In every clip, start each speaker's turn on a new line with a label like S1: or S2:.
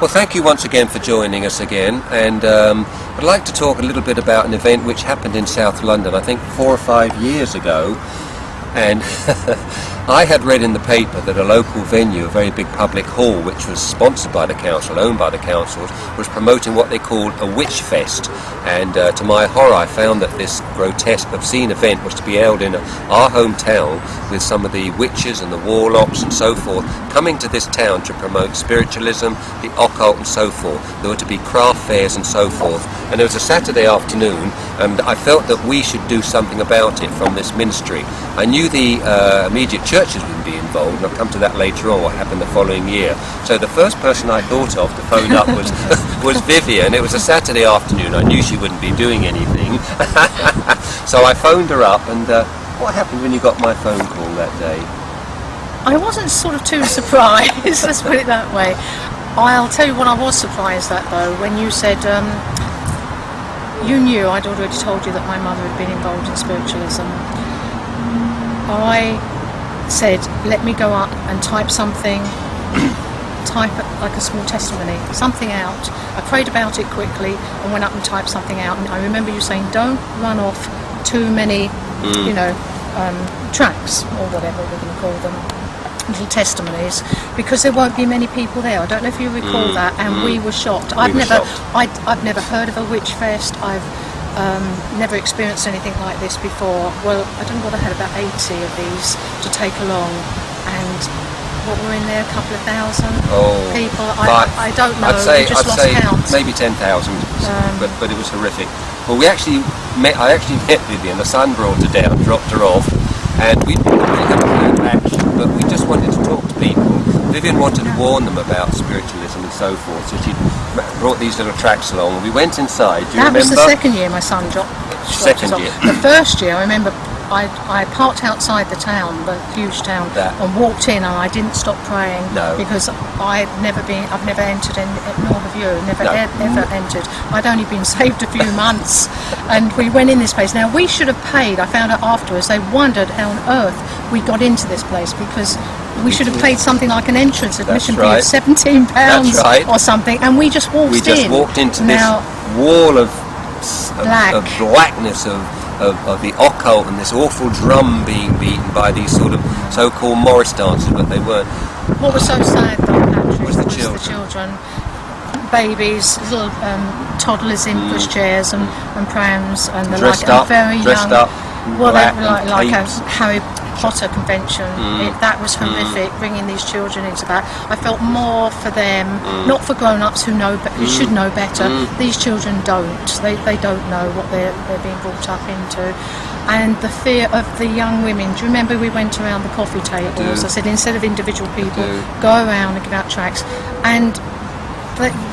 S1: Well, thank you once again for joining us again, and I'd like to talk a little bit about an event which happened in South London, I think 4 or 5 years ago, and I had read in the paper that a local venue, a very big public hall, which was sponsored by the council, owned by the council, was promoting what they called a witch fest. And to my horror, I found that this grotesque, obscene event was to be held in our hometown, with some of the witches and the warlocks and so forth coming to this town to promote spiritualism, the occult and so forth. There were to be craft fairs and so forth. And it was a Saturday afternoon, and I felt that we should do something about it from this ministry. I knew the immediate churches would be involved, and I'll come to that later on, what happened the following year. So the first person I thought of to phone up was was Vivian. It was a Saturday afternoon. I knew she wouldn't be doing anything. So I phoned her up, and what happened when you got my phone call that day?
S2: I wasn't sort of too surprised, let's put it that way. I'll tell you what I was surprised at though, when you said you knew I'd already told you that my mother had been involved in spiritualism. I said, let me go up and type something, type like a small testimony, something out. I prayed about it quickly and went up and typed something out. And I remember you saying, don't run off too many, tracks or whatever we're going to call them, little testimonies, because there won't be many people there. I don't know if you recall that, and we were shocked. I've never heard of a witch fest. I've never experienced anything like this before. Well, I don't know what I had, about 80 of these to take along, and what were in there, a couple of thousand people. I don't know.
S1: I'd say
S2: count.
S1: Maybe 10,000, but it was horrific. Well, I actually met Vivian. The sun brought her down, dropped her off, and we didn't really have a plan of action, but we just wanted to talk to people. Vivian wanted to warn them about spiritualism and so forth, so she brought these little tracts along. We went inside. Do you remember?
S2: That was the second year my son dropped
S1: Second
S2: us off.
S1: year.
S2: The first year, I remember I parked outside the town, the huge town, and walked in, and I didn't stop praying because I've never entered in, nor have you, ever entered. I'd only been saved a few months, and we went in this place. Now we should have paid. I found out afterwards. They wondered how on earth we got into this place, because we should have paid something like an entrance admission fee of £17 or something, and we just walked in.
S1: We just walked into this wall of blackness of the occult, and this awful drum being beaten by these sort of so-called Morris dancers, but they weren't.
S2: What was so sad though, Patrick,
S1: was the children.
S2: Babies, little toddlers in pushchairs and prams, and the
S1: dressed
S2: like,
S1: up,
S2: and very
S1: dressed
S2: young.
S1: up,
S2: Well,
S1: black,
S2: they were like a
S1: capes.
S2: Harry Potter convention. That was horrific, bringing these children into that. I felt more for them, not for grown-ups who know, but who should know better. These children don't. They don't know what they're being brought up into. And the fear of the young women. Do you remember we went around the coffee tables? I said, instead of individual people, go around and give out tracts. And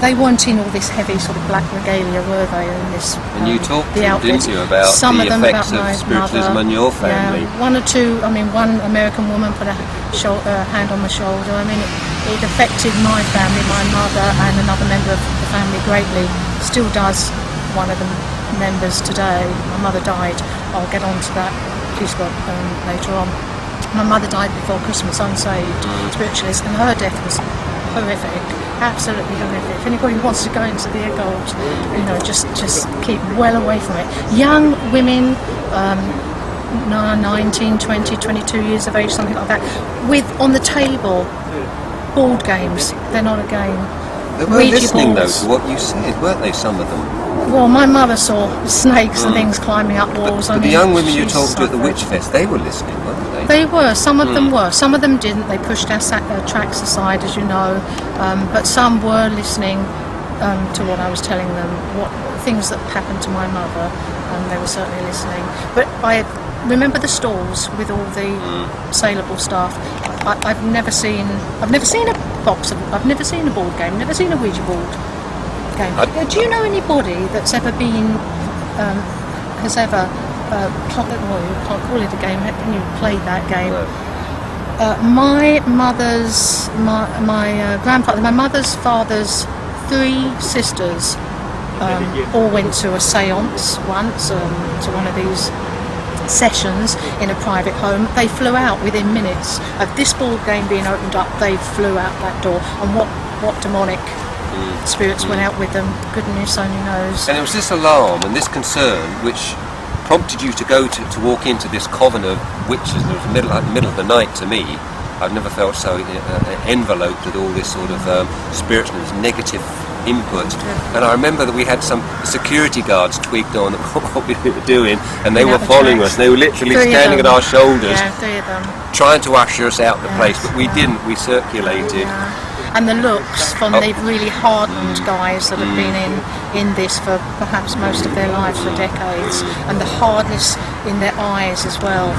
S2: they weren't in all this heavy sort of black regalia, were they? In this,
S1: and you talked,
S2: the outfits.
S1: didn't you, about
S2: some
S1: the
S2: of them
S1: effects
S2: about
S1: of spiritualism on your family?
S2: Yeah, one or two. I mean, one American woman put a hand on my shoulder. I mean, it affected my family, my mother, and another member of the family greatly. Still does. One of the members today. My mother died. I'll get on to that, please God, later on. My mother died before Christmas, unsaved, spiritualist, and her death was horrific, absolutely horrific. If anybody wants to go into the occult, just keep well away from it. Young women, 19, 20, 22 years of age, something like that, with on the table board games. They're not a game.
S1: They were listening though to what you said, weren't they, some of them?
S2: Well, my mother saw snakes and things climbing up walls.
S1: But the young women you talked to at the witch fest, they were listening, weren't they?
S2: They were. Some of them were. Some of them didn't. They pushed our tracks aside, as you know. But some were listening to what I was telling them, what things that happened to my mother. They were certainly listening. But I remember the stalls with all the saleable stuff. I've never seen a box. I've never seen a board game. Never seen a Ouija board game. Do you know anybody that's ever been has ever well, you can't call it a game, when you played that game? My grandfather, my mother's father's 3 sisters all went to a séance once, to one of these sessions in a private home. They flew out within minutes of this board game being opened up. They flew out that door, and what demonic Spirits went out with them. Goodness only knows.
S1: And it was this alarm and this concern which prompted you to go to walk into this coven of witches. And it was the middle of the night to me. I've never felt so enveloped with all this sort of spiritualist negative input. And I remember that we had some security guards tweaked on what we were doing, and they were following us. They were literally standing at our shoulders,
S2: 3 of them,
S1: trying to usher us out the place, but we didn't. We circulated.
S2: And the looks from the really hardened guys that have been in this for perhaps most of their lives for decades, and the hardness in their eyes as well.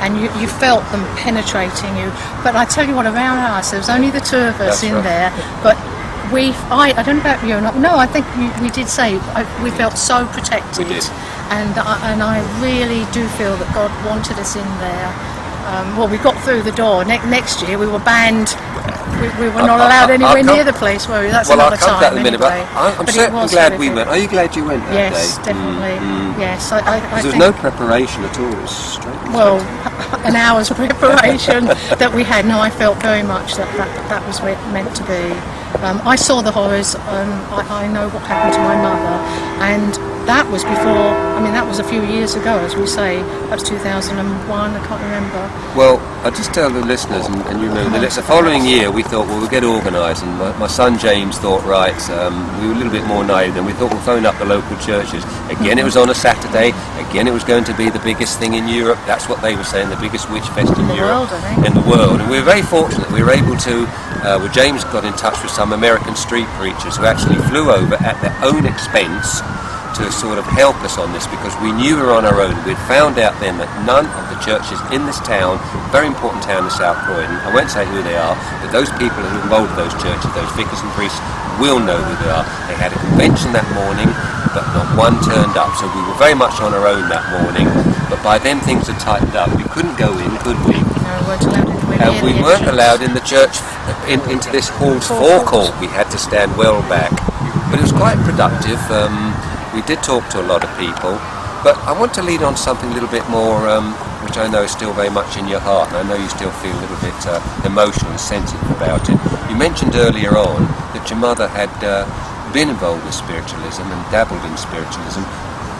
S2: And you felt them penetrating you. But I tell you what, around us there was only the 2 of us there, but I don't know about you or not. No, I think we did say we felt so protected.
S1: We did.
S2: And I really do feel that God wanted us in there. Well, we got through the door. Next year we were banned. We were not allowed anywhere near the place, were we? That's another time.
S1: Well, I'll come to that in a minute,
S2: anyway.
S1: but I'm certainly glad we went. Are you glad you went that day?
S2: Yes, definitely. Yes, I
S1: there was
S2: think
S1: no preparation at all. It was straight.
S2: Well, an hour's preparation that we had. No, I felt very much that was where it meant to be. I saw the horrors. I know what happened to my mother, and that was before. I mean, that was a few years ago, as we say. That was 2001. I can't remember.
S1: Well, I'll just tell the listeners, and you know, the following year we thought, well, we'll get organised, and my son James thought, right, we were a little bit more naive, and we thought we'll phone up the local churches. Again, it was on a Saturday. Again, it was going to be the biggest thing in Europe. That's what they were saying, the biggest witch fest in Europe, in the world. And we were very fortunate. We were able to. Well, James got in touch with some American street preachers who actually flew over at their own expense to sort of help us on this, because we knew we were on our own. We'd found out then that none of the churches in this town, very important town in South Croydon, I won't say who they are, but those people who are involved with those churches, those vicars and priests, will know who they are. They had a convention that morning, but not one turned up, so we were very much on our own that morning. But by then things had tightened up. We couldn't go in, could we?
S2: No,
S1: we weren't allowed in the church, into this hall's forecourt. We had to stand well back. But it was quite productive. We did talk to a lot of people. But I want to lead on something a little bit more, which I know is still very much in your heart, and I know you still feel a little bit emotional and sensitive about it. You mentioned earlier on that your mother had been involved with spiritualism and dabbled in spiritualism.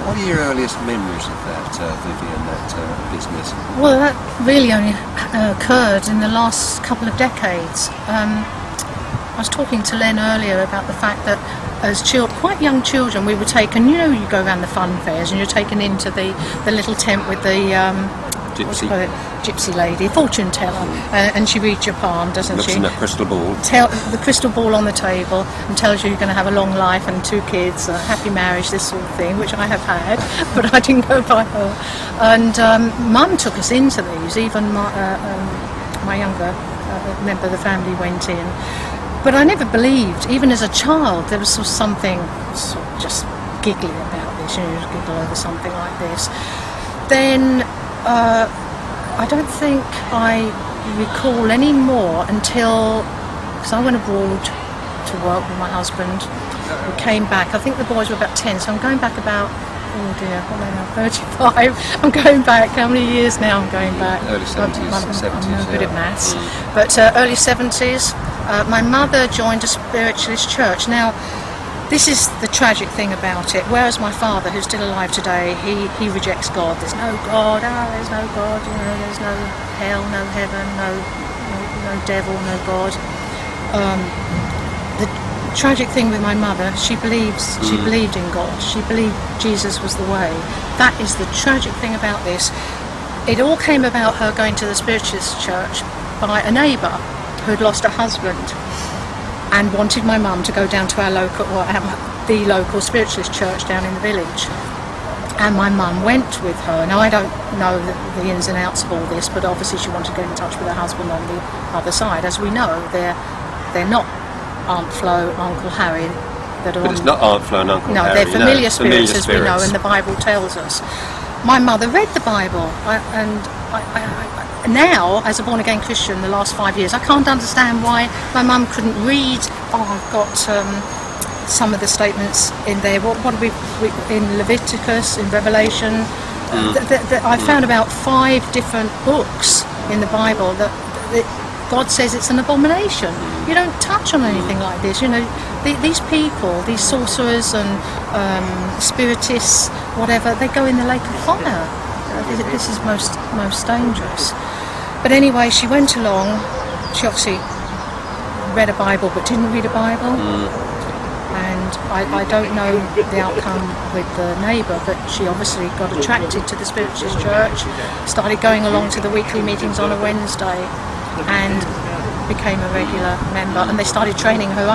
S1: What are your earliest memories of that, Vivian, that business?
S2: Well, that really only occurred in the last couple of decades. I was talking to Len earlier about the fact that as quite young children, we were taken, you go around the fun fairs and you're taken into the little tent with the gypsy lady, fortune teller, and she reads your palm, doesn't she?
S1: Looks in that crystal ball.
S2: The crystal ball on the table, and tells you you're going to have a long life and 2 kids, a happy marriage, this sort of thing, which I have had, but I didn't go by her. And Mum took us into these. Even my younger member of the family went in. But I never believed, even as a child, there was something just giggly about this. You giggle over something like this. Then I don't think I recall any more until, because I went abroad to work with my husband. We came back. I think the boys were about 10, so I'm going back about, oh dear, what am I now, 35. I'm going back. How many years now I'm going back?
S1: Early 70s.
S2: I'm no good at maths. But early 70s. My mother joined a spiritualist church. Now, this is the tragic thing about it. Whereas my father, who's still alive today, he rejects God. There's no God. There's no God. There's no hell, no heaven, no devil, no God. The tragic thing with my mother, she believed in God. She believed Jesus was the way. That is the tragic thing about this. It all came about her going to the spiritualist church by a neighbour who'd lost her husband and wanted my mum to go down to the local spiritualist church down in the village. And my mum went with her. Now, I don't know the ins and outs of all this, but obviously she wanted to get in touch with her husband on the other side. As we know, they're not Aunt Flo, Uncle Harry. But
S1: it's not Aunt Flo and Uncle Harry.
S2: No, they're familiar spirits, as we know, and the Bible tells us. My mother read the Bible, now, as a born-again Christian, the last 5 years, I can't understand why my mum couldn't read. I've got some of the statements in there. What are we in Leviticus, in Revelation? I found about 5 different books in the Bible that God says it's an abomination. You don't touch on anything like this. You know, these people, these sorcerers and spiritists, whatever, they go in the lake of fire. This is most dangerous. But anyway, she went along. She obviously read a Bible but didn't read a Bible. And I don't know the outcome with the neighbour, but she obviously got attracted to the Spiritualist church, started going along to the weekly meetings on a Wednesday, and became a regular member, and they started training her up.